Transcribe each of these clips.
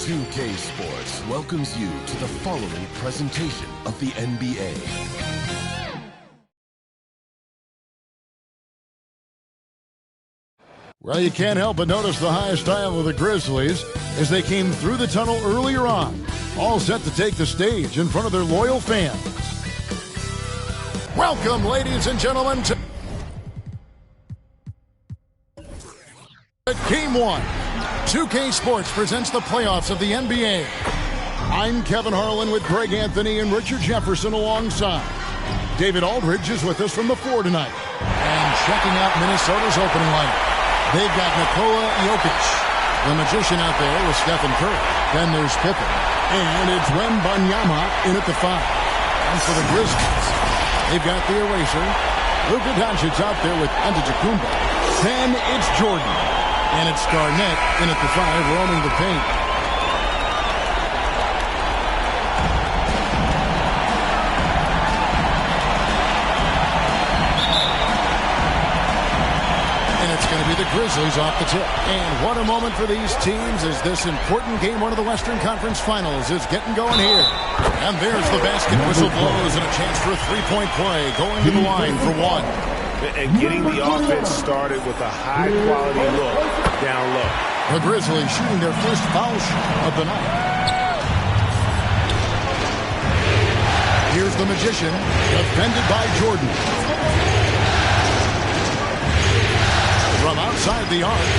2K Sports welcomes you to the following presentation of the NBA. Well, you can't help but notice the high style of the Grizzlies as they came through the tunnel earlier on, all set to take the stage in front of their loyal fans. Welcome, ladies and gentlemen, to Game 1. 2K Sports presents the playoffs of the NBA. I'm Kevin Harlan with Greg Anthony and Richard Jefferson alongside. David Aldridge is with us from the floor tonight. And checking out Minnesota's opening lineup, they've got Nikola Jokic, the magician out there with Stephen Curry. Then there's Pippen. And it's Wembanyama in at the 5. And for the Grizzlies, they've got the eraser, Luka Doncic out there with Antetokounmpo. Then it's Jordan. And it's Garnett in at the 5, roaming the paint. And it's going to be the Grizzlies off the tip. And what a moment for these teams as this important game, one of the Western Conference Finals, is getting going here. And there's the basket whistle blows and a chance for a three-point play going to the line for one. And getting the offense started with a high-quality look down low. The Grizzlies shooting their first foul shot of the night. Here's the magician, defended by Jordan. From outside the arc,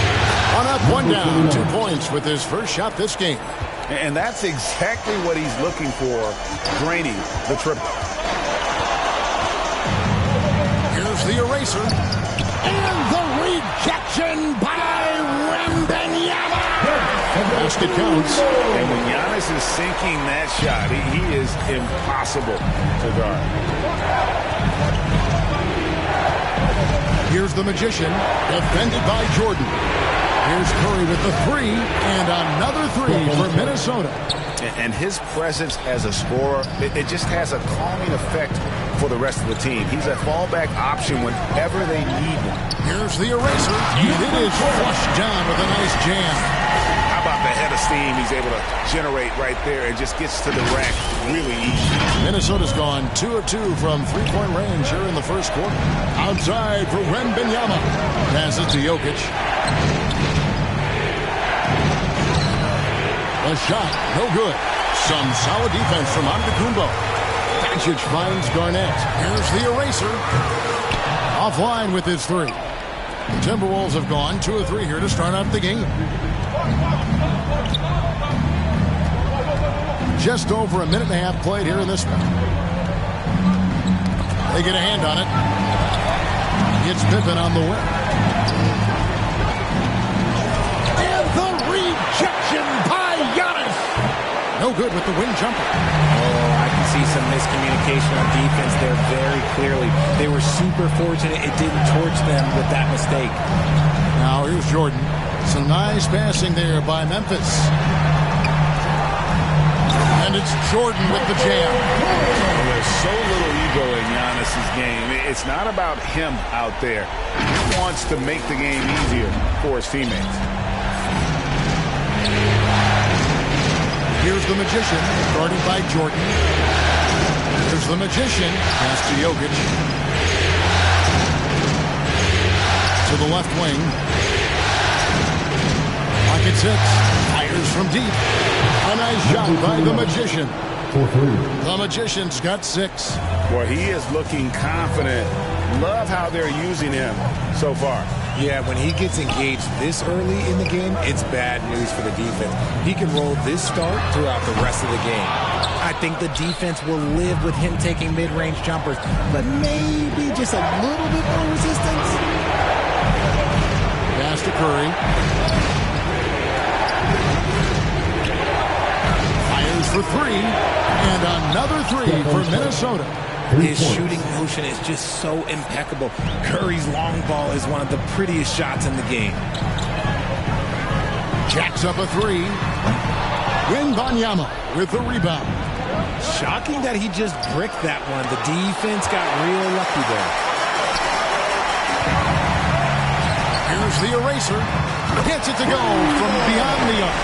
one up, one down, 2 points with his first shot this game. And that's exactly what he's looking for, draining the triple. The eraser and the rejection by Wembanyama. Basket counts. And when Giannis is sinking that shot, he is impossible to guard. Here's the magician, defended by Jordan. Here's Curry with the 3 and another 3 for Minnesota. And his presence as a scorer, it just has a calming effect for the rest of the team. He's a fallback option whenever they need one. Here's the eraser, and it is flushed down with a nice jam. How about the head of steam he's able to generate right there and just gets to the rack really easy. Minnesota's gone 2 of 2 from three-point range here in the first quarter. Outside for Wembanyama. Pass it to Jokic. A shot, no good. Some solid defense from Antetokounmpo. Doncic finds Garnett. Here's the eraser. Offline with his 3. The Timberwolves have gone 2 of 3 here to start out the game. Just over a minute and a half played here in this one. They get a hand on it. It's Pippen on the wing. And the rejection by Giannis. No good with the wing jumper. Oh, I can see some miscommunication on defense there very clearly. They were super fortunate it didn't torch them with that mistake. Now here's Jordan. Some nice passing there by Memphis. And it's Jordan with the jam. There's so little ego in Giannis's game. It's not about him out there. He wants to make the game easier for his teammates. Here's the magician, guarded by Jordan. Here's the magician, pass to Jokic. To the left wing. Pocket 6, fires from deep. A nice shot by the magician. The magician's got 6. Boy, he is looking confident. Love how they're using him so far. Yeah, when he gets engaged this early in the game, it's bad news for the defense. He can roll this start throughout the rest of the game. I think the defense will live with him taking mid-range jumpers, but maybe just a little bit more resistance. Pass to Curry. Fires for 3, and another 3 for Minnesota. His shooting motion is just so impeccable. Curry's long ball is one of the prettiest shots in the game. Jacks up a 3. Wembanyama with the rebound. Shocking that he just bricked that one. The defense got real lucky there. Here's the eraser. Gets it to go from beyond the arc.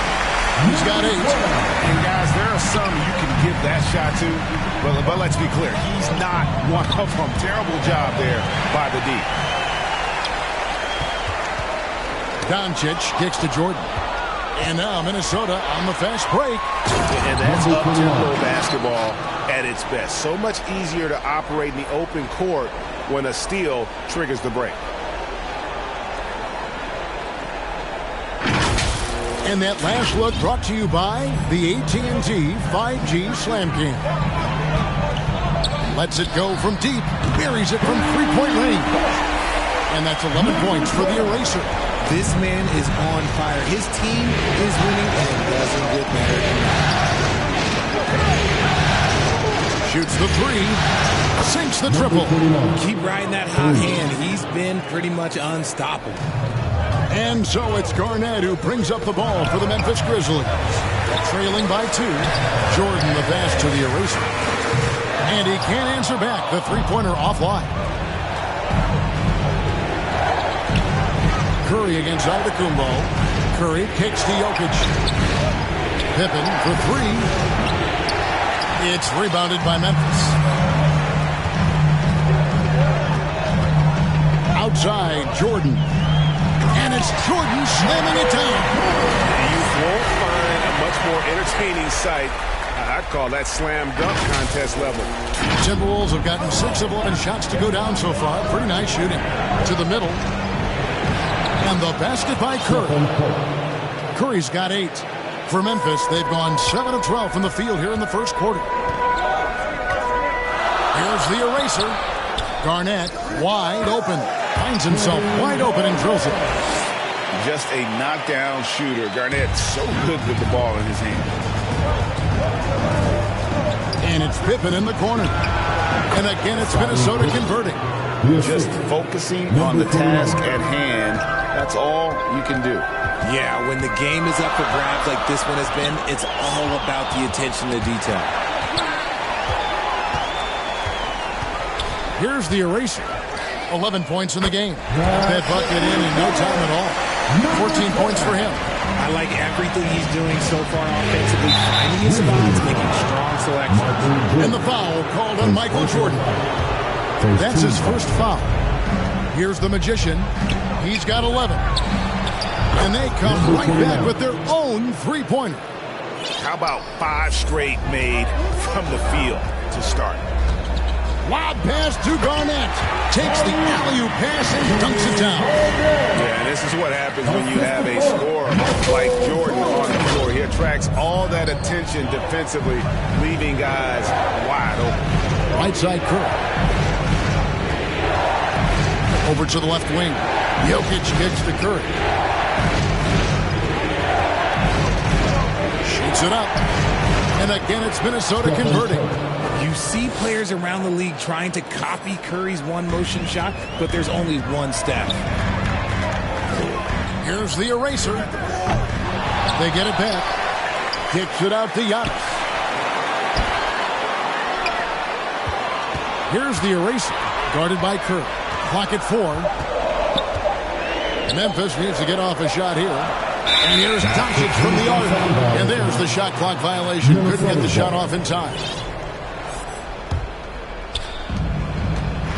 He's got 8. And guys, there are some you can give that shot to, but let's be clear, he's not one of them. Terrible job there by the D. Doncic kicks to Jordan. And now Minnesota on the fast break. And that's up-tempo basketball at its best. So much easier to operate in the open court when a steal triggers the break. And that last look brought to you by the AT&T 5G Slam Cam. Lets it go from deep, buries it from three-point range. And that's 11 points for the eraser. This man is on fire. His team is winning, and it doesn't get better than that. Shoots the 3, sinks the triple. Keep riding that hot hand. He's been pretty much unstoppable. And so it's Garnett who brings up the ball for the Memphis Grizzlies. Trailing by 2. Jordan the pass to the eraser. And he can't answer back. The three-pointer offline. Curry against Antetokounmpo. Curry kicks to Jokic. Pippen for 3. It's rebounded by Memphis. Outside, Jordan. And it's Jordan slamming it down. You won't find a much more entertaining sight. I'd call that slam dunk contest level. Timberwolves have gotten 6 of 11 shots to go down so far. Pretty nice shooting. To the middle. And the basket by Curry. Curry's got 8. For Memphis, they've gone 7 of 12 from the field here in the first quarter. Here's the eraser. Garnett wide open. Finds himself wide open and drills it. Just a knockdown shooter. Garnett so good with the ball in his hand. And it's Pippen in the corner. And again, it's Minnesota converting. Just focusing on the task at hand. That's all you can do. Yeah, when the game is up for grabs like this one has been, it's all about the attention to detail. Here's the eraser. 11 points in the game. That bucket in no time at all. 14 points for him. I like everything he's doing so far offensively, finding his spots, making strong selections. And the foul called on Michael Jordan. That's his first foul. Here's the Magician. He's got 11. And they come right back with their own three-pointer. How about 5 straight made from the field to start? Lob pass to Garnett. Takes the alley-oop pass and dunks it down. Yeah, and this is what happens when you have a scorer like Jordan on the floor. He attracts all that attention defensively, leaving guys wide open. Right side Curry. Over to the left wing. Jokic kicks to Curry. Shoots it up. And again, it's Minnesota converting. You see players around the league trying to copy Curry's one-motion shot, but there's only one step. Here's the eraser. They get it back. Kicks it out to Giannis. Here's the eraser. Guarded by Curry. Clock at 4. Memphis needs to get off a shot here. And here's Doncic from the arc. And there's the shot clock violation. Couldn't get the shot off in time.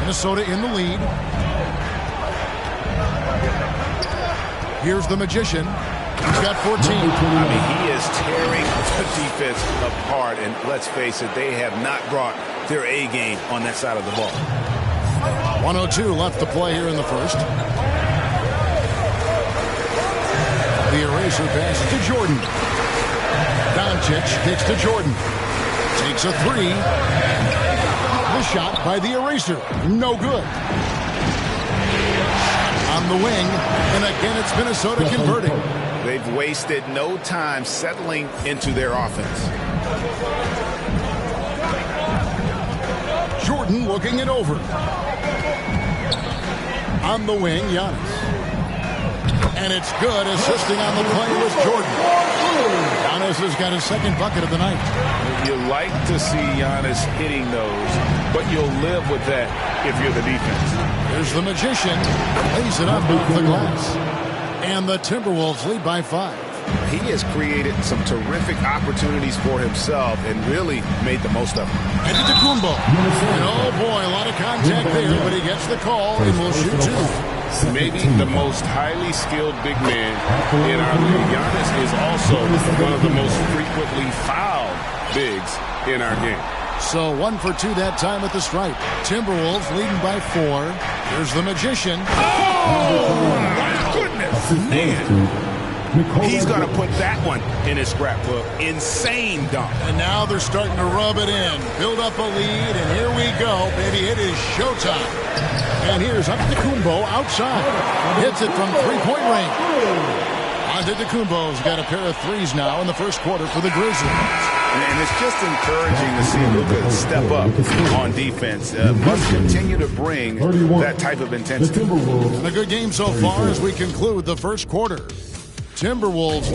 Minnesota in the lead. Here's the Magician. He's got 14. I mean, he is tearing the defense apart. And let's face it, they have not brought their A game on that side of the ball. 1:02 left to play here in the first. The eraser pass to Jordan. Doncic kicks to Jordan. Takes a 3. The shot by the eraser. No good. On the wing. And again, it's Minnesota converting. They've wasted no time settling into their offense. Jordan looking it over. On the wing, Giannis. And it's good. Assisting on the play was Jordan. Giannis has got his second bucket of the night. You like to see Giannis hitting those, but you'll live with that if you're the defense. Here's the Magician. Lays it up off the glass. And the Timberwolves lead by 5. he has created some terrific opportunities for himself and really made the most of them. And Antetokounmpo. And oh boy, a lot of contact there, but he gets the call and will shoot two. Maybe the most highly skilled big man in our league. Giannis is also one of the most frequently fouled bigs in our game. So 1 for 2 that time at the stripe. Timberwolves leading by 4. Here's the Magician. Oh, my goodness. Man. He's going to put that one in his scrapbook. Insane dunk. And now they're starting to rub it in. Build up a lead, and here we go, baby. It is showtime. And here's Antetokounmpo outside. Hits it from three-point range. Antetokounmpo's got a pair of threes now in the first quarter for the Grizzlies. And it's just encouraging to see Luka step up on defense. Must continue to bring that type of intensity. And a good game so far as we conclude the first quarter. Timberwolves.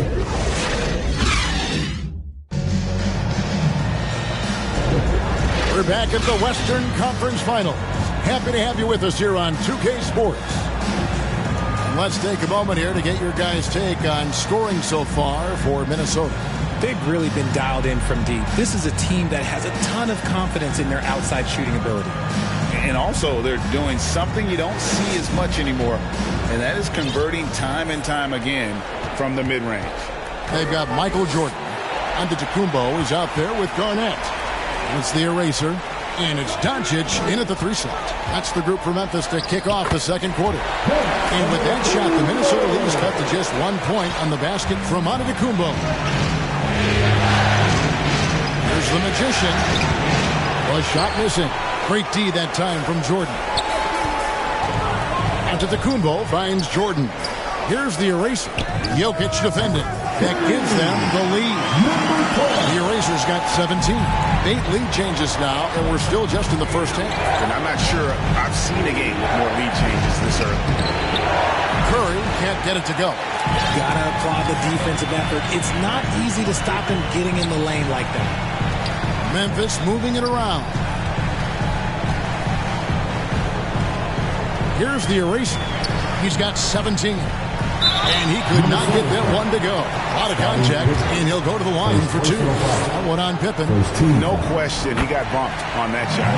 We're back at the Western Conference Finals. Happy to have you with us here on 2K Sports. And let's take a moment here to get your guys' take on scoring so far for Minnesota. They've really been dialed in from deep. This is a team that has a ton of confidence in their outside shooting ability. And also, they're doing something you don't see as much anymore, and that is converting time and time again from the mid-range. They've got Michael Jordan. Antetokounmpo is out there with Garnett. It's the eraser, and it's Doncic in at the 3 slot. That's the group for Memphis to kick off the second quarter. And with that shot, the Minnesota lead is cut to just 1 point on the basket from Antetokounmpo. Here's the Magician. A shot missing. Great D that time from Jordan. Antetokounmpo finds Jordan. Here's the eraser. Jokic defending. That gives them the lead. The eraser's got 17. 8 lead changes now, and we're still just in the first half. And I'm not sure I've seen a game with more lead changes this early. Curry can't get it to go. Gotta applaud the defensive effort. It's not easy to stop him getting in the lane like that. Memphis moving it around. Here's the eraser. He's got 17. And he could not get that one to go. A lot of contact, and he'll go to the line for 2. That one on Pippen. No question, he got bumped on that shot.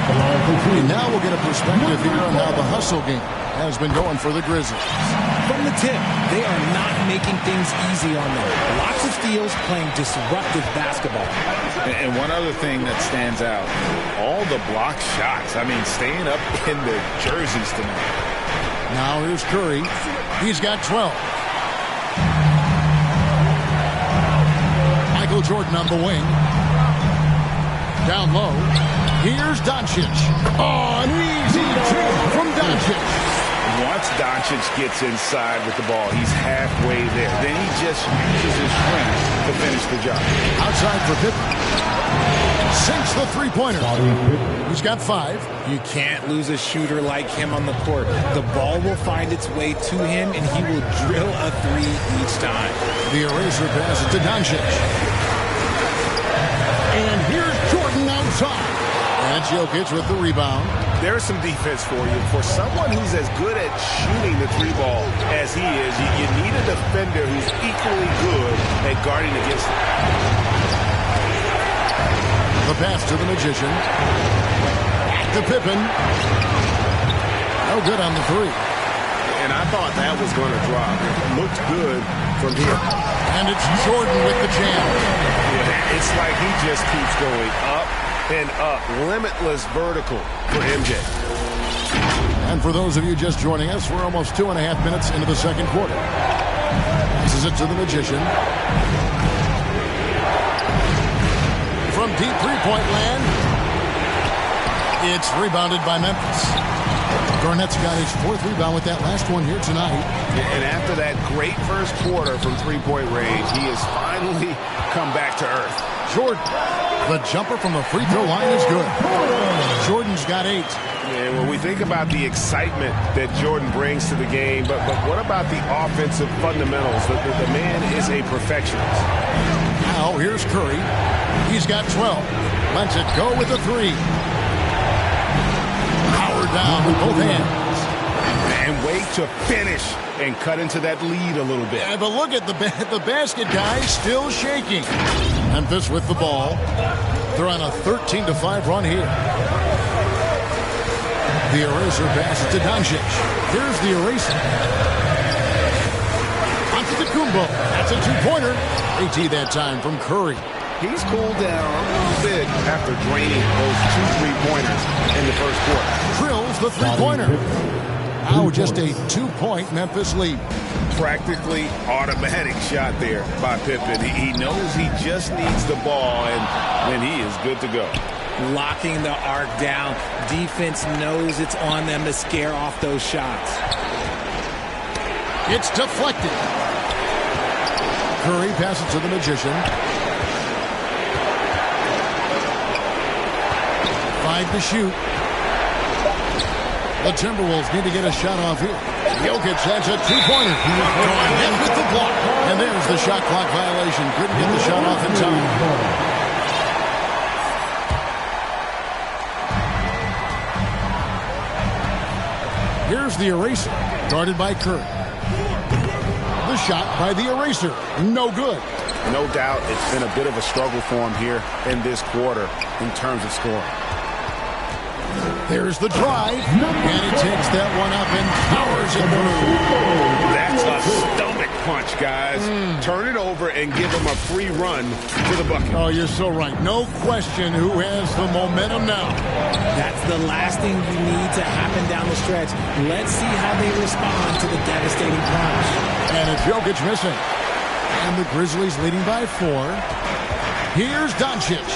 And now we'll get a perspective here on how the hustle game has been going for the Grizzlies. From the tip, they are not making things easy on them. Lots of steals, playing disruptive basketball. And one other thing that stands out, all the block shots. I mean, staying up in the jerseys tonight. Now here's Curry. He's got 12. Michael Jordan on the wing. Down low. Here's Doncic. Oh, an easy two from Doncic. Once Doncic gets inside with the ball, he's halfway there. Then he just uses his strength to finish the job. Outside for Pippen. Sinks the three-pointer. He's got 5. You can't lose a shooter like him on the court. The ball will find its way to him, and he will drill a 3 each time. The eraser passes to Doncic. And here's Jordan outside. And Jokic with the rebound. There's some defense for you. For someone who's as good at shooting the 3 ball as he is, you need a defender who's equally good at guarding against him. The pass to the Magician. Back to Pippen. No good on the 3. And I thought that was going to drop. It looked good from here. And it's Jordan with the jam. Yeah, it's like he just keeps going up and up. Limitless vertical for MJ. And for those of you just joining us, we're almost 2.5 minutes into the second quarter. This is it to the Magician. From deep three-point land, it's rebounded by Memphis. Garnett's got his 4th rebound with that last one here tonight. And after that great first quarter from three-point range, he has finally come back to earth. Jordan, the jumper from the free throw line is good. Jordan's got 8. And when we think about the excitement that Jordan brings to the game, but what about the offensive fundamentals? The man is a perfectionist. Now here's Curry. He's got 12. Lets it go with the 3. Power down with both hands. And wait to finish and cut into that lead a little bit. Yeah, but look at the basket, guys, still shaking. Memphis with the ball. They're on a 13-5 run here. The eraser passes to Doncic. Here's the eraser. Antetokounmpo. That's a two-pointer. AT that time from Curry. He's cooled down a little bit after draining those 2 3-pointers in the first quarter. Drills the three-pointer. Now just a 2-point Memphis lead. Practically automatic shot there by Pippen. He knows he just needs the ball, and then he is good to go. Locking the arc down. Defense knows it's on them to scare off those shots. It's deflected. Curry passes to the Magician. 5 to shoot. The Timberwolves need to get a shot off here. Jokic has a two-pointer. Going in with the block. And there's the shot clock violation. Couldn't get the shot off in time. Here's the eraser. Guarded by Curry. The shot by the eraser. No good. No doubt it's been a bit of a struggle for him here in this quarter in terms of scoring. There's the drive, and he takes that one up and powers it through. That's a stomach punch, guys. Turn it over and give him a free run to the bucket. Oh, you're so right. No question who has the momentum now. That's the last thing you need to happen down the stretch. Let's see how they respond to the devastating punch. And it's Jokic missing. And the Grizzlies leading by 4. Here's Doncic.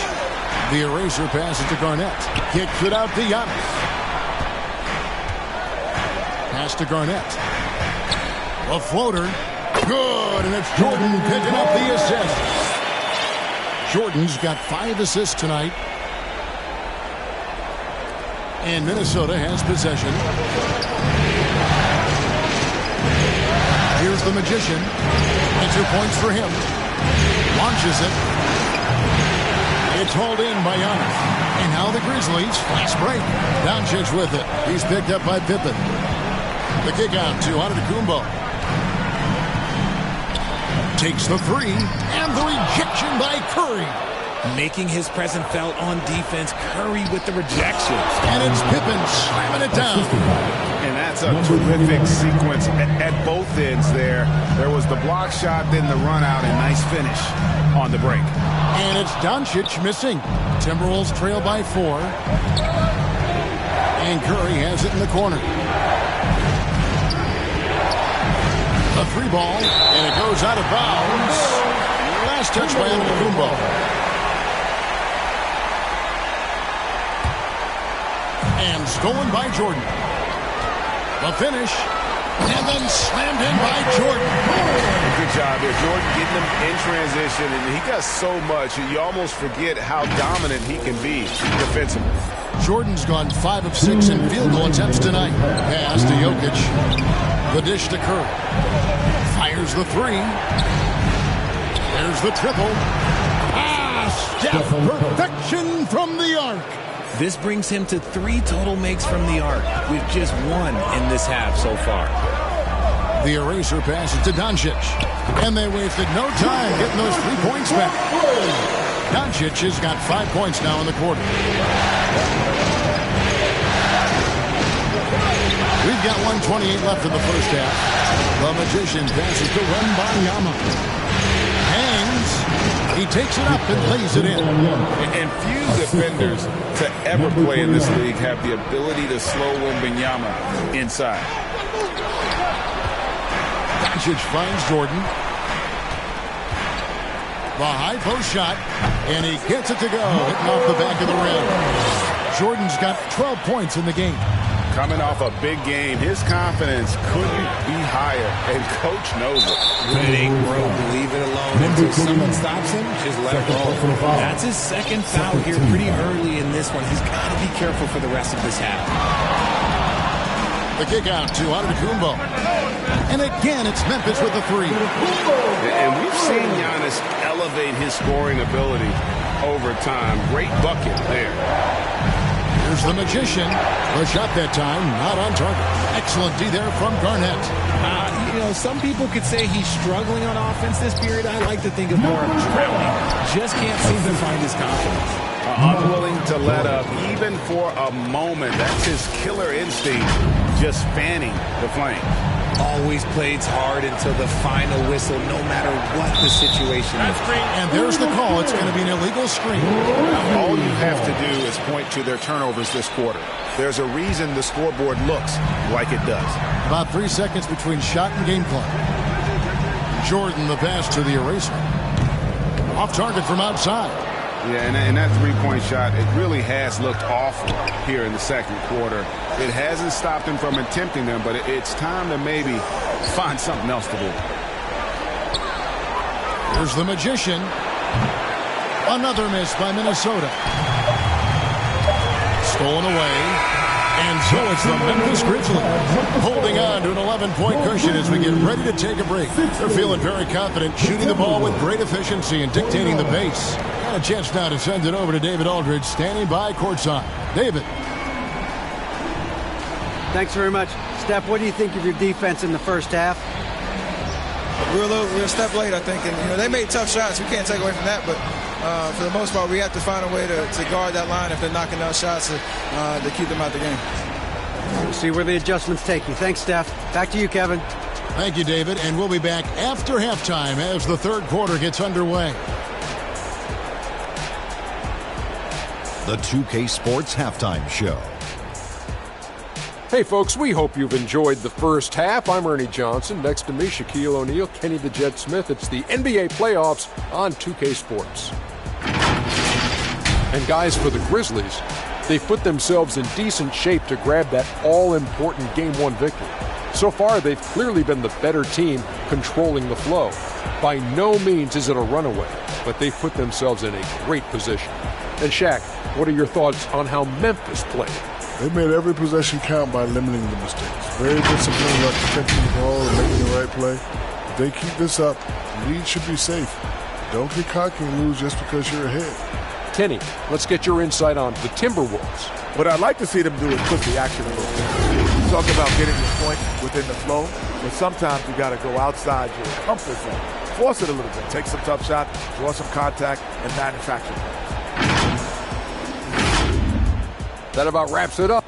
The eraser passes to Garnett. Kicks it out to Giannis. Pass to Garnett. A floater. Good, and it's Jordan picking up the assist. Jordan's got 5 assists tonight. And Minnesota has possession. Here's the Magician. And 2 points for him. Launches it. It's hauled in by Giannis. And now the Grizzlies, fast break. Doncic with it. He's picked up by Pippen. The kick out to Antetokounmpo. Takes the 3. And the rejection by Curry. Making his presence felt on defense. Curry with the rejection. And it's Pippen slamming it down. And that's a terrific sequence at both ends there. There was the block shot, then the run out, and nice finish on the break. And it's Doncic missing. Timberwolves trail by 4. And Curry has it in the corner. A 3 ball, and it goes out of bounds. Last touch by Antetokounmpo. And stolen by Jordan. The finish. And then slammed in by Jordan. Good job there. Jordan getting him in transition, and he does so much, you almost forget how dominant he can be defensively. Jordan's gone 5 of 6 in field goal attempts tonight. Pass to Jokic. The dish to Curry. Fires the 3. There's the triple. Steph, perfection from the arc. This brings him to 3 total makes from the arc, with just 1 in this half so far. The eraser passes to Doncic. And they wasted no time getting those 3 points back. Doncic has got 5 points now in the quarter. We've got 1:28 left in the first half. The Magician passes to Wembanyama. Hangs. He takes it up and lays it in. And few defenders to ever play in this league have the ability to slow Wembanyama inside. Doncic finds Jordan. The high post shot, and he gets it to go, hitting off the back of the rim. Jordan's got 12 points in the game. Coming off a big game, his confidence couldn't be higher, and Coach knows it. But it ain't broke. Leave it alone. Until someone stops him, just let it roll. That's his second foul here pretty early in this one. He's got to be careful for the rest of this half. The kick out to Antetokounmpo. And again, it's Memphis with the 3. And we've seen Giannis elevate his scoring ability over time. Great bucket there. Here's the Magician. The shot that time, not on target. Excellent D there from Garnett. Some people could say he's struggling on offense this period. I like to think of more of drowning. Just can't seem to find his confidence. Unwilling to let up, even for a moment. That's his killer instinct, just fanning the flame. Always plays hard until the final whistle, no matter what the situation is. And there's the call. It's going to be an illegal screen. All you have to do is point to their turnovers this quarter. There's a reason the scoreboard looks like it does. About 3 seconds between shot and game clock. Jordan, the pass to the eraser. Off target from outside. Yeah, and that three-point shot, it really has looked awful here in the second quarter. It hasn't stopped him from attempting them, but it's time to maybe find something else to do. Here's the Magician. Another miss by Minnesota. Stolen away. And so it's the Memphis Grizzlies holding on to an 11-point cushion as we get ready to take a break. They're feeling very confident, shooting the ball with great efficiency and dictating the pace. Got a chance now to send it over to David Aldridge, standing by courtside. David. Thanks very much. Steph, what do you think of your defense in the first half? We're a step late, I think. And, they made tough shots. We can't take away from that. But for the most part, we have to find a way to guard that line if they're knocking down shots to keep them out the game. We'll see where the adjustments take you. Thanks, Steph. Back to you, Kevin. Thank you, David. And we'll be back after halftime as the third quarter gets underway. The 2K Sports Halftime Show. Hey folks, we hope you've enjoyed the first half. I'm Ernie Johnson. Next to me, Shaquille O'Neal, Kenny the Jet Smith. It's the NBA playoffs on 2K Sports. And guys, for the Grizzlies, they've put themselves in decent shape to grab that all-important Game 1 victory. So far, they've clearly been the better team controlling the flow. By no means is it a runaway, but they've put themselves in a great position. And Shaq, what are your thoughts on how Memphis played? They made every possession count by limiting the mistakes. Very disciplined about protecting the ball and making the right play. If they keep this up, the lead should be safe. Don't get cocky and lose just because you're ahead. Kenny, let's get your insight on the Timberwolves. What I'd like to see them do is push the action a little bit. You talk about getting your point within the flow, but sometimes you got to go outside your comfort zone. Force it a little bit. Take some tough shots, draw some contact, and manufacture points. That about wraps it up.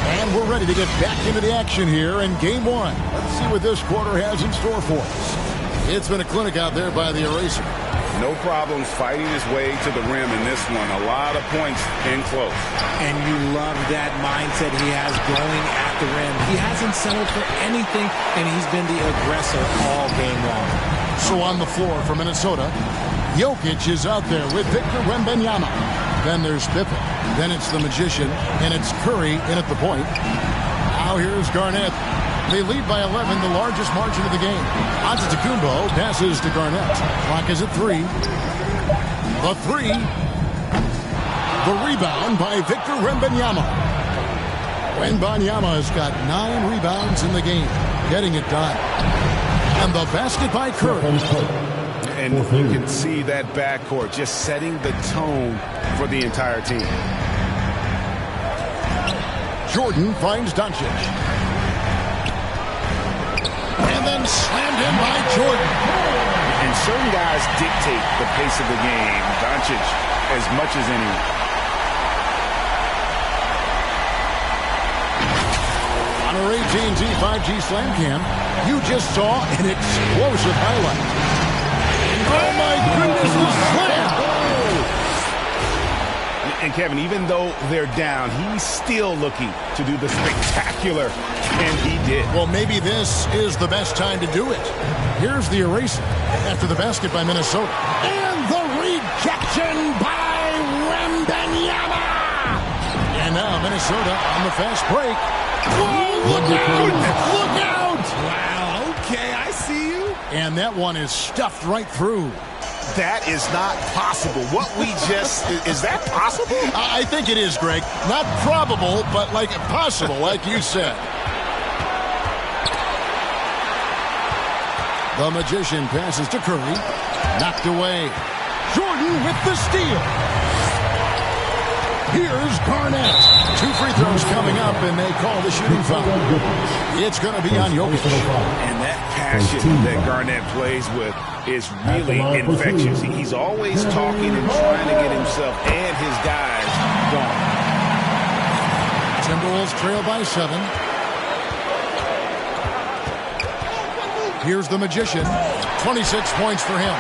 And we're ready to get back into the action here in Game 1. Let's see what this quarter has in store for us. It's been a clinic out there by the eraser. No problems fighting his way to the rim in this one. A lot of points in close. And you love that mindset he has going at the rim. He hasn't settled for anything, and he's been the aggressor all game long. So on the floor for Minnesota, Jokic is out there with Victor Wembanyama. Then there's Pippen. Then it's the Magician, and it's Curry in at the point. Now here's Garnett. They lead by 11, the largest margin of the game. Antetokounmpo passes to Garnett. Clock is at 3. The 3. The rebound by Victor Wembanyama. Wembanyama has got 9 rebounds in the game, getting it done. And the basket by Curry. And you can see that backcourt just setting the tone for the entire team. Jordan finds Doncic. And then slammed in by Jordan. And certain guys dictate the pace of the game. Doncic as much as anyone. On our AT&T 5G Slam Cam, you just saw an explosive highlight. Oh my goodness, the slam! And Kevin, even though they're down, he's still looking to do the spectacular, and he did. Well, maybe this is the best time to do it. Here's the eraser after the basket by Minnesota. And the rejection by Wembanyama! And now Minnesota on the fast break. Whoa, look out! Look out! Wow, okay, I see you. And that one is stuffed right through. That is not possible. What we just... Is that possible? I think it is, Greg. Not probable, but like possible, like you said. The Magician passes to Curry. Knocked away. Jordan with the steal. Here's Garnett. 2 free throws coming up, and they call the shooting foul. It's going to be on Jokic. And that passion that Garnett plays with is really infectious. He's always talking and trying to get himself and his guys going. Timberwolves trail by 7. Here's the Magician. 26 points for him.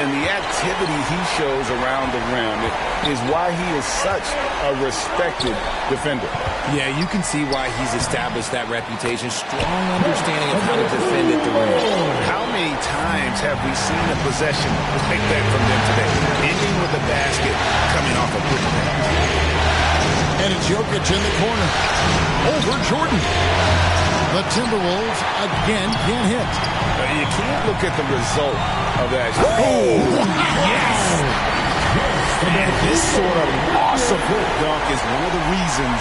And the activity he shows around the rim is why he is such a respected defender. Yeah, you can see why he's established that reputation. Strong understanding of how to defend at the rim. How many times have we seen a possession like that from them today? Ending with a basket coming off a quick pass. And it's Jokic in the corner. Over Jordan. The Timberwolves again can't hit. You can't look at the result of that. Oh, yes! And this sort of awesome dunk is one of the reasons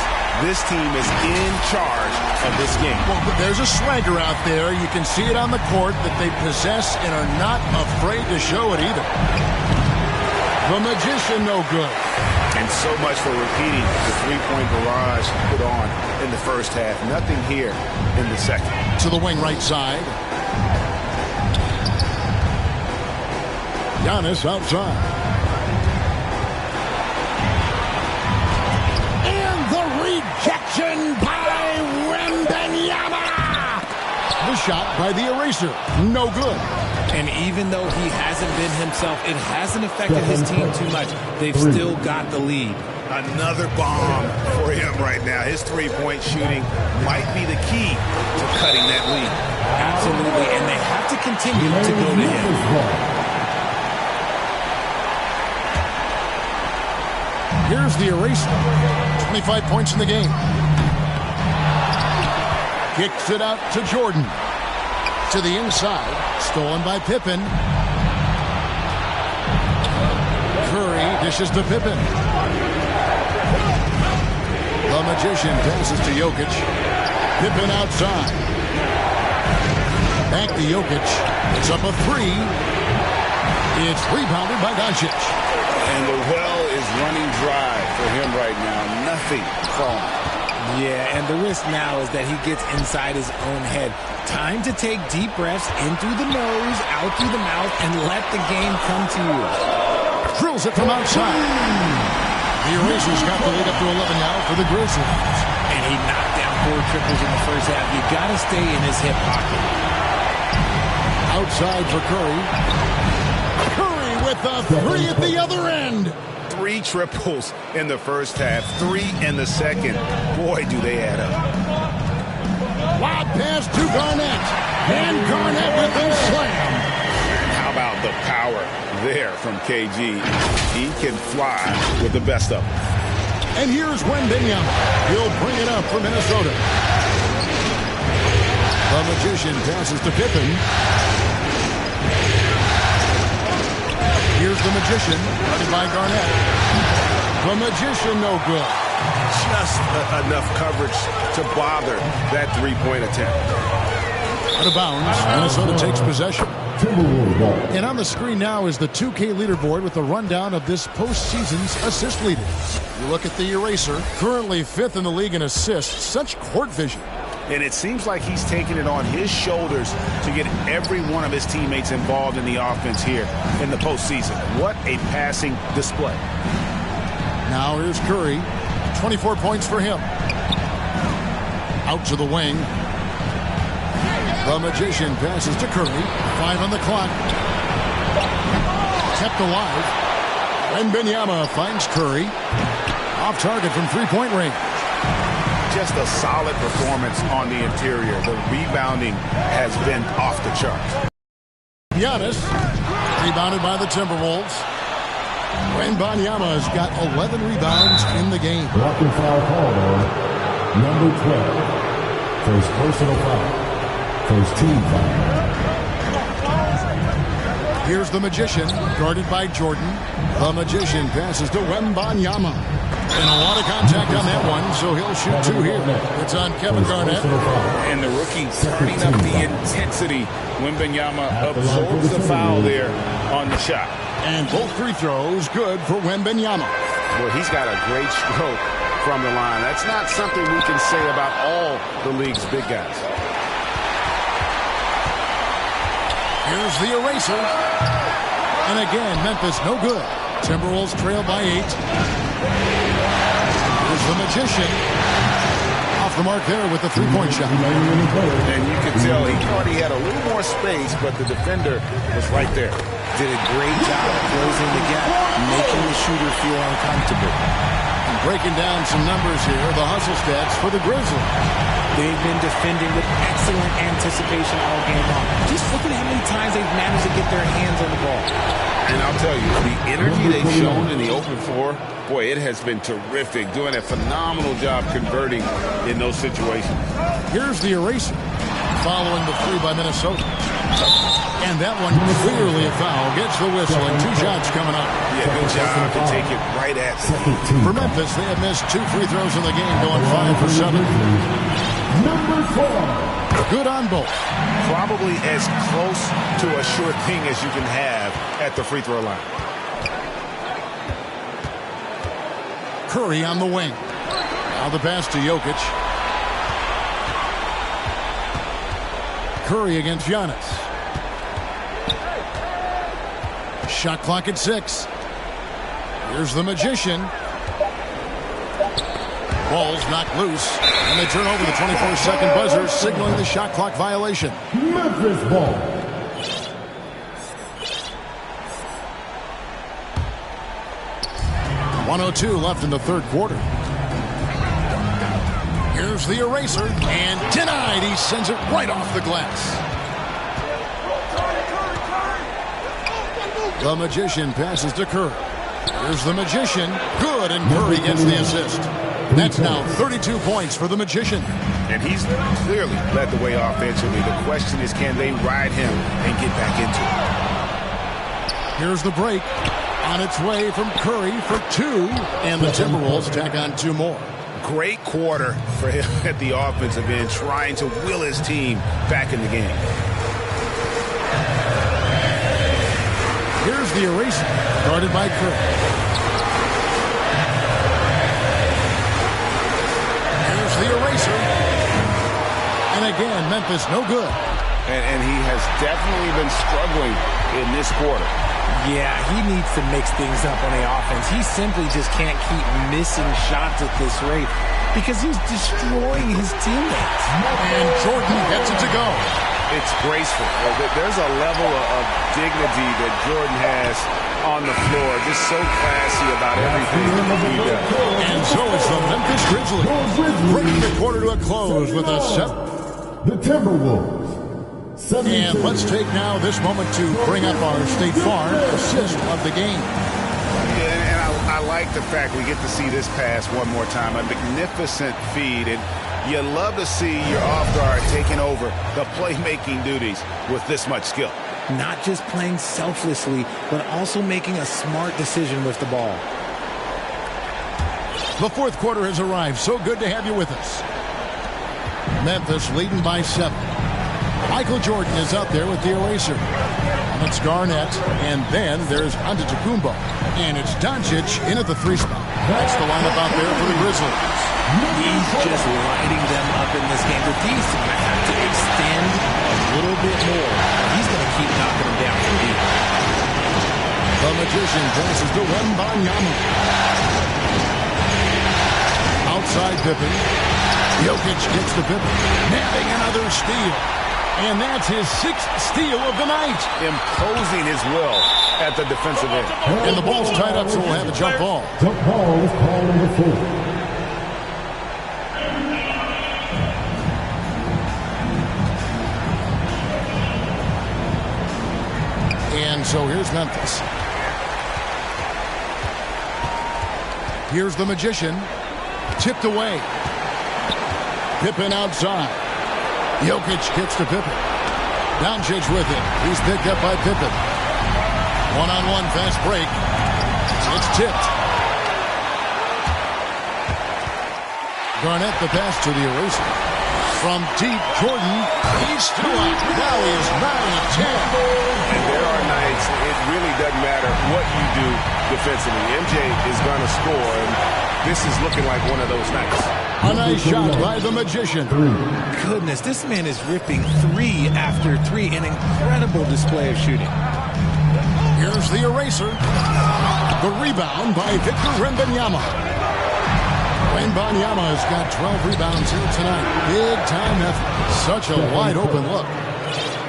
this team is in charge of this game. Well, there's a swagger out there. You can see it on the court that they possess and are not afraid to show it either. The Magician, no good. And so much for repeating the three-point barrage put on in the first half. Nothing here in the second. To the wing right side. Giannis outside. And the rejection by Wembanyama. The shot by the eraser. No good. And even though he hasn't been himself, it hasn't affected his team too much. They've still got the lead. Another bomb for him right now. His three-point shooting might be the key to cutting that lead. Absolutely, and they have to continue to go to him. Here's the eraser. 25 points in the game. Kicks it out to Jordan. To the inside. Stolen by Pippen. Curry dishes to Pippen. The Magician passes to Jokic. Pippen outside. Back to Jokic. It's up a 3. It's rebounded by Doncic. And the well is running dry for him right now. Nothing falling. Yeah, and the risk now is that he gets inside his own head. Time to take deep breaths in through the nose, out through the mouth, and let the game come to you. Drills it from outside. The Erasers got the lead up to 11 now for the Grizzlies. And he knocked down 4 triples in the first half. You got to stay in his hip pocket. Outside for Curry. Curry with a 3 at the other end. 3 triples in the first half, 3 in the second. Boy, do they add up. Lob pass to Garnett. And Garnett with a slam. How about the power there from KG? He can fly with the best of them. And here's Wembanyama. He'll bring it up for Minnesota. The Magician passes to Pippen. Here's the Magician, running by Garnett. The Magician, no good. Just enough coverage to bother that three-point attempt. Out of bounds, Minnesota takes possession. And on the screen now is the 2K leaderboard with a rundown of this postseason's assist leaders. You look at the eraser, currently 5th in the league in assists. Such court vision. And it seems like he's taking it on his shoulders to get every one of his teammates involved in the offense here in the postseason. What a passing display. Now here's Curry. 24 points for him. Out to the wing. The Magician passes to Curry. 5 on the clock. Kept alive. Wembanyama finds Curry. Off target from three-point range. Just a solid performance on the interior. The rebounding has been off the charts. Giannis, rebounded by the Timberwolves. Wembanyama's got 11 rebounds in the game. Blocking foul call on number 12. First personal foul. First team foul. Here's the Magician, guarded by Jordan. The Magician passes to Wembanyama. And a lot of contact on that one, so he'll shoot 2 here. It's on Kevin Garnett. And the rookie turning up the intensity. Wembanyama absorbs the foul there on the shot. And both free throws good for Wembanyama. Well, he's got a great stroke from the line. That's not something we can say about all the league's big guys. Here's the eraser. And again, Memphis no good. Timberwolves trail by 8. Here's the Magician. Off the mark there with the three-point shot. And you could tell he thought he had a little more space, but the defender was right there. Did a great job closing the gap, making the shooter feel uncomfortable. And breaking down some numbers here, the hustle stats for the Grizzlies. They've been defending with excellent anticipation all game long. Just look at how many times they've managed to get their hands on the ball. And I'll tell you, the energy they've shown in the open floor, boy, it has been terrific. Doing a phenomenal job converting in those situations. Here's the eraser. Following the 3 by Minnesota. And that one clearly a foul. Gets the whistle and 2 shots coming up. Yeah, good job to take it right at them. For Memphis, they have missed 2 free throws in the game, going 5 for 7. Number 4. Good on both. Probably as close to a sure thing as you can have at the free throw line. Curry on the wing. Now the pass to Jokic. Curry against Giannis. Shot clock at 6. Here's the Magician. Ball's knocked loose. And they turn over the 24-second buzzer, signaling the shot clock violation. Memphis ball. .102 left in the third quarter. Here's the eraser, and denied. He sends it right off the glass. The Magician passes to Curry. Here's the Magician. Good, and Curry gets the assist. That's now 32 points for the Magician. And he's clearly led the way offensively. The question is, can they ride him and get back into it? Here's the break. On its way from Curry for 2. And the Timberwolves tack on 2 more. Great quarter for him at the offensive end, trying to will his team back in the game. Here's the eraser, guarded by Curry. Here's the eraser. And again, Memphis no good. And he has definitely been struggling in this quarter. Yeah, he needs to mix things up on the offense. He simply just can't keep missing shots at this rate because he's destroying his teammates. And Jordan gets it to go. It's graceful. There's a level of dignity that Jordan has on the floor. Just so classy about everything he does. And so is the Memphis Grizzlies. Bringing the quarter to a close with a 7. The Timberwolves. And let's take now this moment to bring up our State Farm assist of the game. Yeah, and I like the fact we get to see this pass one more time. A magnificent feed. And you love to see your off guard taking over the playmaking duties with this much skill. Not just playing selflessly, but also making a smart decision with the ball. The fourth quarter has arrived. So good to have you with us. Memphis leading by 7. Michael Jordan is out there with the eraser. And it's Garnett, and then there's Antetokounmpo. And it's Doncic in at the 3 spot. That's the lineup out there for the Grizzlies. He's just lighting them up in this game. The D's going to have to extend a little bit more. He's going to keep knocking them down from deep. The Magician passes to Wembanyama. Outside Pippen. Jokic gets to Pippen. Nabbing another steal. And that's his 6th steal of the night. Imposing his will at the defensive end. And the ball's tied up, so we'll have a jump ball. Jump ball is called number 4. And so here's Memphis. Here's the Magician. Tipped away. Pippen outside. Jokic gets to Pippen. Doncic with it. He's picked up by Pippen. One-on-one fast break. It's tipped. Garnett the pass to the eraser. From deep, Jordan. He's still up. Now he's 9 of 10. And there are nights it really doesn't matter what you do defensively. MJ is going to score, and this is looking like one of those nights. A nice shot by the Magician. Goodness, this man is ripping 3 after 3. An incredible display of shooting. Here's the eraser. The rebound by Victor Wembanyama. Wembanyama has got 12 rebounds here tonight. Big time effort. Such a wide open look.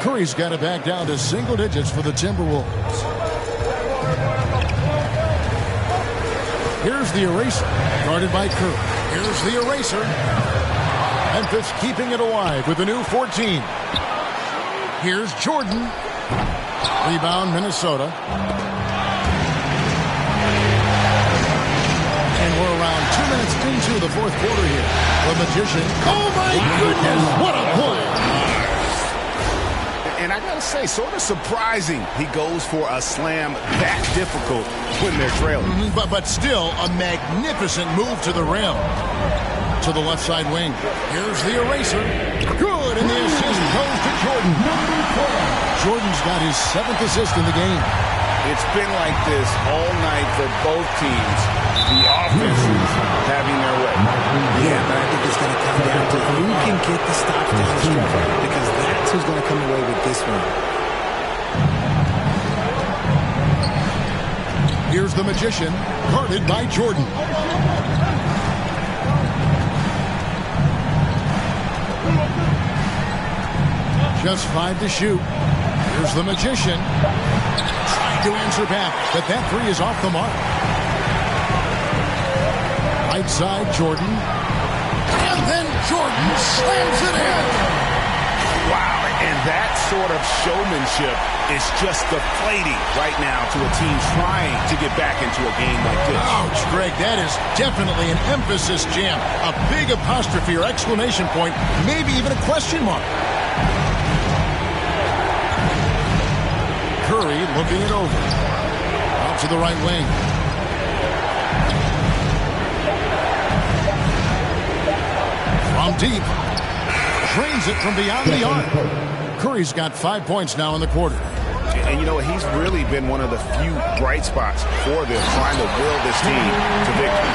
Curry's got it back down to single digits for the Timberwolves. Here's the eraser. Guarded by Curry. Here's the eraser. Memphis keeping it alive with a new 14. Here's Jordan. Rebound, Minnesota. And we're around 2 minutes into the fourth quarter here. The Magician. Oh, my goodness. What a play. And I got to say, sort of surprising he goes for a slam that difficult when they're trailing. But still, a magnificent move to the rim. To the left side wing. Here's the eraser. Good, and the assist goes to Jordan. Jordan's got his 7th assist in the game. It's been like this all night for both teams. The offenses having their way. Yeah, but I think it's going to come down to who can get the stops down the stretch, because that's who's going to come away with this one. Here's the Magician, guarded by Jordan. Just 5 to shoot. Here's the Magician. Trying to answer back, but that 3 is off the mark. Right side, Jordan. And then Jordan slams it in. Wow, and that sort of showmanship is just deflating right now to a team trying to get back into a game like this. Ouch, Greg, that is definitely an emphasis jam. A big apostrophe or exclamation point, maybe even a question mark. Curry looking it over. Out to the right wing. From deep. Drains it from beyond the arc. Curry's got 5 points now in the quarter. And you know, he's really been one of the few bright spots for them, trying to will this team to victory.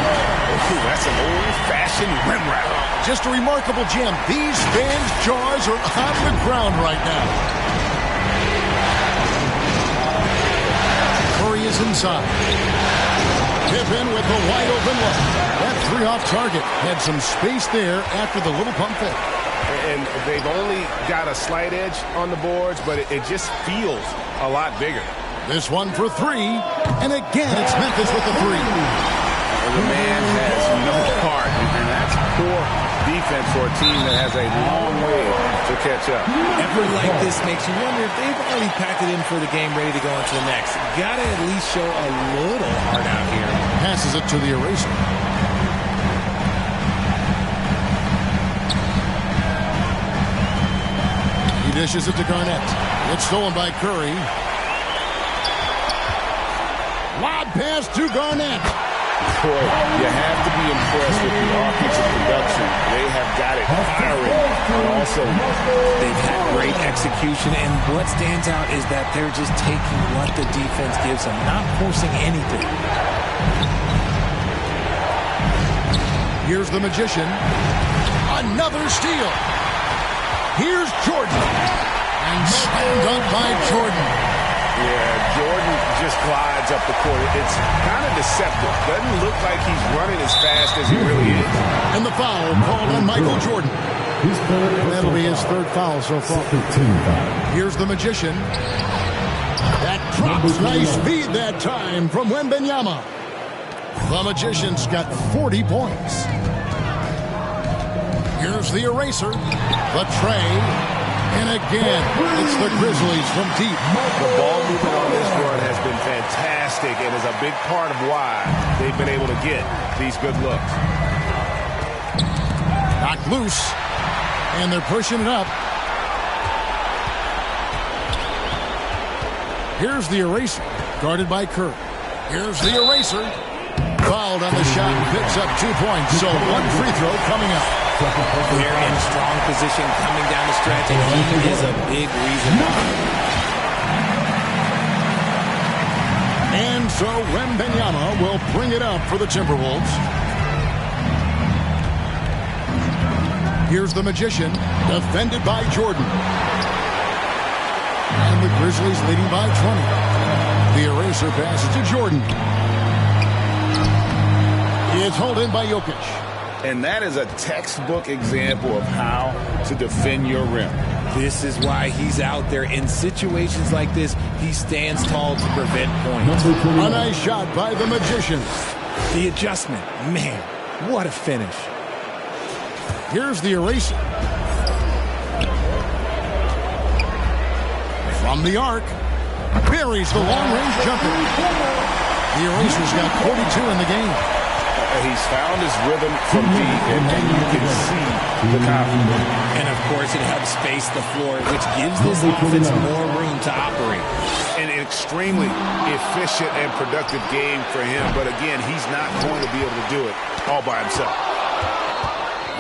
Ooh, that's an old-fashioned rim wrap. Just a remarkable jam. These fans' jaws are on the ground right now. Curry is inside. Pippen with the wide open look. That 3 off target had some space there after the little pump fake. And they've only got a slight edge on the boards, but it just feels a lot bigger. This one for 3. And again, it's Memphis with the 3. The man has no heart, and that's poor defense for a team that has a long way to catch up. Effort like this makes you wonder if they've already packed it in for the game, ready to go into the next. Got to at least show a little heart out here. Passes it to the eraser. He dishes it to Garnett. It's stolen by Curry. Lob pass to Garnett. Boy, you have to be impressed with the offensive production. They have got it firing. And also, they've had great execution, and what stands out is that they're just taking what the defense gives them, not forcing anything. Here's the Magician. Another steal. Here's Jordan. And slammed up by Jordan. Yeah, Jordan just glides up the court. It's kind of deceptive. Doesn't look like he's running as fast as he really is. And the foul called on Michael Jordan. And that'll be his 3rd foul so far. Here's the Magician. That drops. Nice feed that time from Wembanyama. The Magician's got 40 points. Here's the eraser. The tray. And again, it's the Grizzlies from deep. The ball movement on this run has been fantastic and is a big part of why they've been able to get these good looks. Knocked loose, and they're pushing it up. Here's the eraser, guarded by Curry. Here's the eraser. Fouled on the shot and picks up 2 points. So one free throw coming up. They're in strong position coming down the stretch, and he is a big reason why. And so Wembanyama will bring it up for the Timberwolves. Here's the Magician, defended by Jordan. And the Grizzlies leading by 20. The eraser passes to Jordan. It's hauled in by Jokic. And that is a textbook example of how to defend your rim. This is why he's out there. In situations like this, he stands tall to prevent points. A nice shot by the Magician. The adjustment. Man, what a finish. Here's the eraser. From the arc, buries the long-range jumper. The eraser's got 42 in the game. He's found his rhythm from deep, and you can see the confidence. And, of course, it helps space the floor, which gives this offense more room to operate. An extremely efficient and productive game for him. But, again, he's not going to be able to do it all by himself.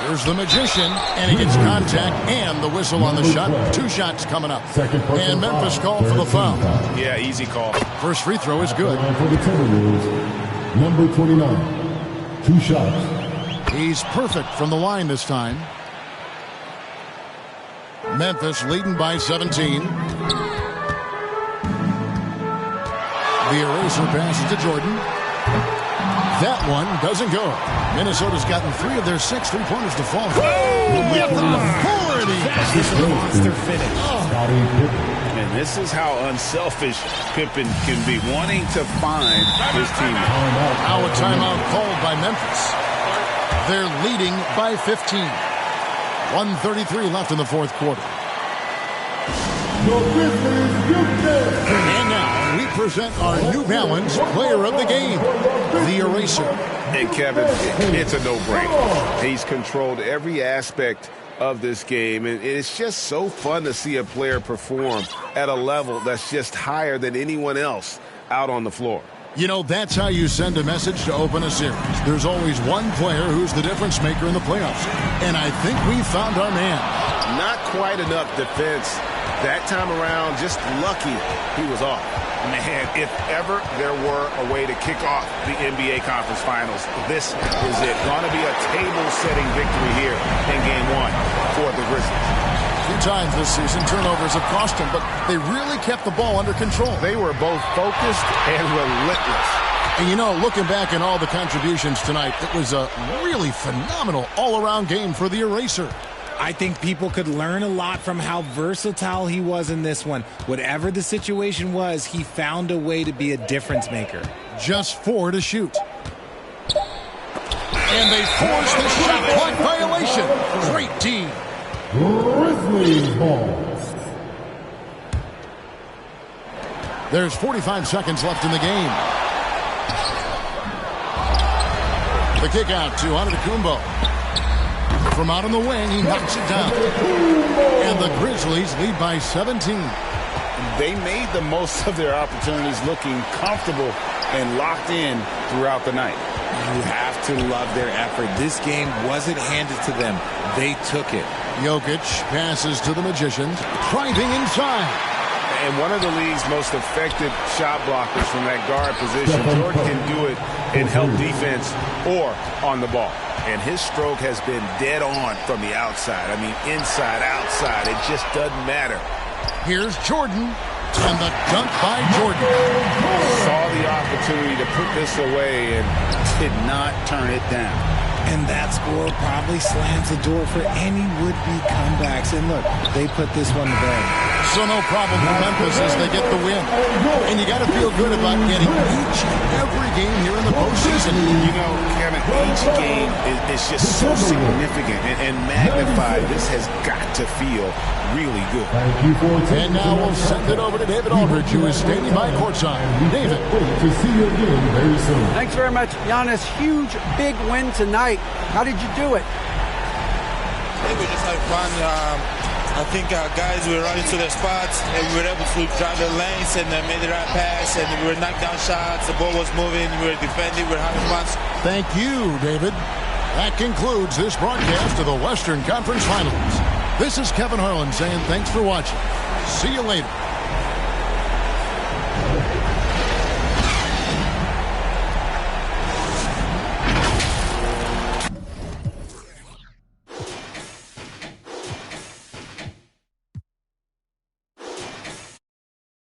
Here's the Magician, and he gets contact and the whistle on the shot. 2 shots coming up. And Memphis called for the foul. Yeah, easy call. First free throw is good. For the Timberwolves, number 29. 2 shots. He's perfect from the line this time. Memphis leading by 17. The eraser passes to Jordan. That one doesn't go. Minnesota's gotten 3 of their 6 3-pointers to fall. With authority! This is a monster finish. And this is how unselfish Pippen can be, wanting to find his teammate. Now a timeout called by Memphis. They're leading by 15. 1:33 left in the fourth quarter. And now we present our New Balance player of the game, the eraser. And Kevin, it's a no-brainer. He's controlled every aspect of this game, and it's just so fun to see a player perform at a level that's just higher than anyone else out on the floor. You know, that's how you send a message to open a series. There's always one player who's the difference maker in the playoffs, and I think we found our man. Not quite enough defense that time around, just lucky he was off. Man, if ever there were a way to kick off the NBA Conference Finals, this is it. Going to be a table-setting victory here in Game 1 for the Grizzlies. A few times this season, turnovers have cost them, but they really kept the ball under control. They were both focused and relentless. And, you know, looking back at all the contributions tonight, it was a really phenomenal all-around game for the eraser. I think people could learn a lot from how versatile he was in this one. Whatever the situation was, he found a way to be a difference maker. Just 4 to shoot. And they force the shot clock violation. Great team. Grizzlies ball. There's 45 seconds left in the game. The kick out to Antetokounmpo. From out on the wing, he knocks it down. And the Grizzlies lead by 17. They made the most of their opportunities, looking comfortable and locked in throughout the night. You have to love their effort. This game wasn't handed to them. They took it. Jokic passes to the Magician, driving inside. And one of the league's most effective shot blockers from that guard position. Jordan can do it in help defense or on the ball. And his stroke has been dead on from the outside. I mean, inside, outside, it just doesn't matter. Here's Jordan, and the dunk by Jordan. Saw the opportunity to put this away and did not turn it down. And that score probably slams the door for any would-be comebacks. And look, they put this one to bed. So no problem for Memphis as they get the win. And you got to feel good about getting each and every game here in the postseason. You know, Kevin, each game is just so significant and magnified. This has got to feel really good. And now we'll send it over to David Aldridge, who is standing by courtside. David. To see you again very soon. Thanks very much, Giannis. Huge, big win tonight. How did you do it? I think we just had fun. I think our guys were running to their spots, and we were able to drive the lanes and made the right pass, and we were knocking down shots. The ball was moving. We were defending. We were having fun. Thank you, David. That concludes this broadcast of the Western Conference Finals. This is Kevin Harlan saying thanks for watching. See you later.